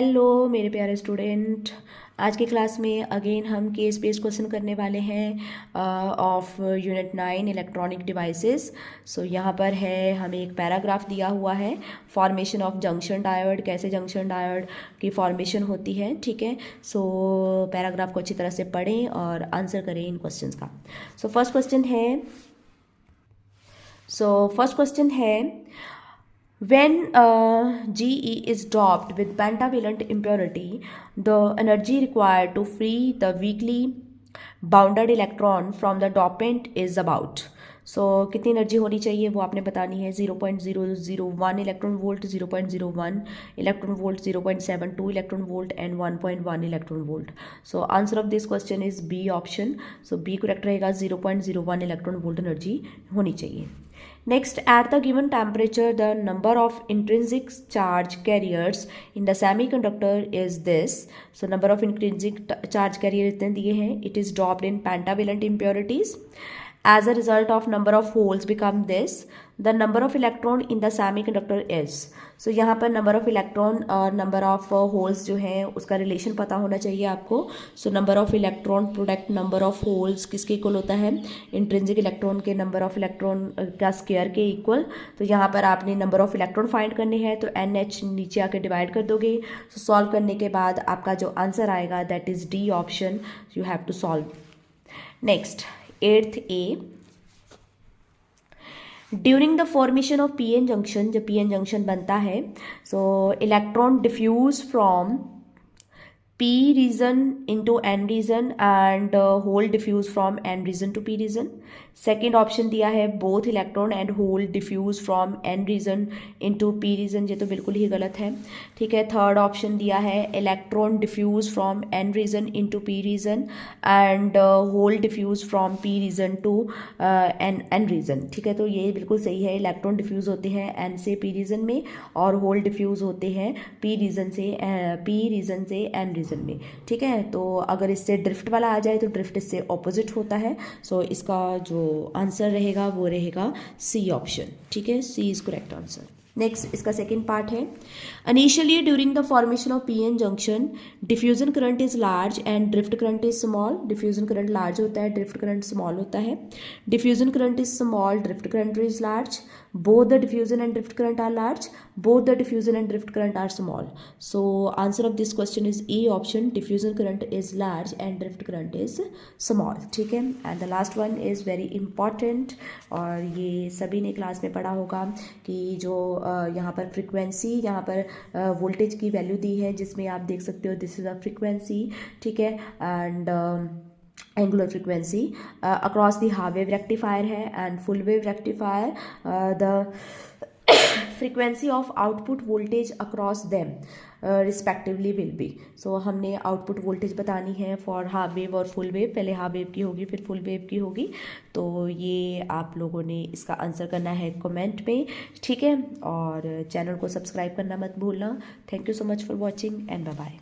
Hello मेरे प्यारे student, आज की क्लास में अगेन हम केस बेस्ड क्वेश्चन करने वाले हैं ऑफ यूनिट 9 इलेक्ट्रॉनिक डिवाइसेस। सो यहाँ पर है हमें एक पैराग्राफ दिया हुआ है, फॉर्मेशन ऑफ जंक्शन डायोड, कैसे जंक्शन डायोड की फॉर्मेशन होती है। ठीक है, सो पैराग्राफ को अच्छी तरह से पढ़ें और आंसर करें इन क्वेश्चंस का। सो फर्स्ट क्वेश्चन है when GE is doped with pentavalent impurity, the energy required to free the weakly bounded electron from the dopant is about. So कितनी एनर्जी होनी चाहिए वो आपने बतानी है। 0.001 electron volt, 0.01 electron volt, 0.72 electron volt and 1.1 electron volt. So answer of this question is B option. So B correct रहेगा, 0.01 electron volt energy होनी चाहिए। Next, at the given temperature, the number of intrinsic charge carriers in the semiconductor is this. So, number of intrinsic charge carriers इतने दिए हैं. It is dropped in pentavalent impurities. As a result of number of holes become this. The number of electron in the semiconductor is. So, यहाँ पर number of electron और number of holes जो हैं उसका relation पता होना चाहिए आपको. So, number of electron product number of holes किसके इक्वल होता है? Intrinsic electron के number of electron का square के इक्वल. तो यहाँ पर आपने number of electron find करने हैं तो NH नीचे आके divide कर दोगे. So, solve करने के बाद आपका जो answer आएगा that is D option. You have to solve. Next, 8th A. During the formation of P N junction, जब पी एन जंक्शन बनता है, so electron diffuse from P region into N region and hole diffuse from N region to P region. Second option दिया है both electron and hole diffuse from N region into P region, ये तो बिल्कुल ही गलत है। ठीक है, third option दिया है electron diffuse from N region into P region and hole diffuse from P region to N region। ठीक है, तो ये बिल्कुल सही है। इलेक्ट्रॉन डिफ्यूज होते हैं N से P region में और होल डिफ्यूज होते हैं P region से N region में। ठीक है, तो अगर इससे ड्रिफ्ट वाला आ जाए तो ड्रिफ्ट इससे ऑपोजिट होता है। सो इसका जो आंसर रहेगा वो रहेगा सी ऑप्शन। ठीक है, C is correct answer. Next, इसका सेकेंड पार्ट है, initially during the formation of P N junction diffusion current is large and drift current is small. Diffusion current large होता है, ड्रिफ्ट करंट स्मॉल होता है। Diffusion current is small, drift current is large. Both the diffusion and drift current are large, both the diffusion and drift current are small. So answer of this question is E option, diffusion current is large and drift current is small. ठीक है, and the last one is very important और ये सभी ने class में पढ़ा होगा कि जो यहाँ पर फ्रीक्वेंसी, यहाँ पर वोल्टेज की वैल्यू दी है जिसमें आप देख सकते हो दिस इज अ फ्रीक्वेंसी। ठीक है, and angular frequency across the half wave rectifier है and full wave rectifier the frequency of output voltage across them respectively will be. So हमने आउटपुट वोल्टेज बतानी है फॉर हाफ वेव और full wave. पहले half wave की होगी फिर full wave की होगी। तो ये आप लोगों ने इसका आंसर करना है कमेंट में। ठीक है, और चैनल को सब्सक्राइब करना मत भूलना। Thank you so much for watching and bye bye.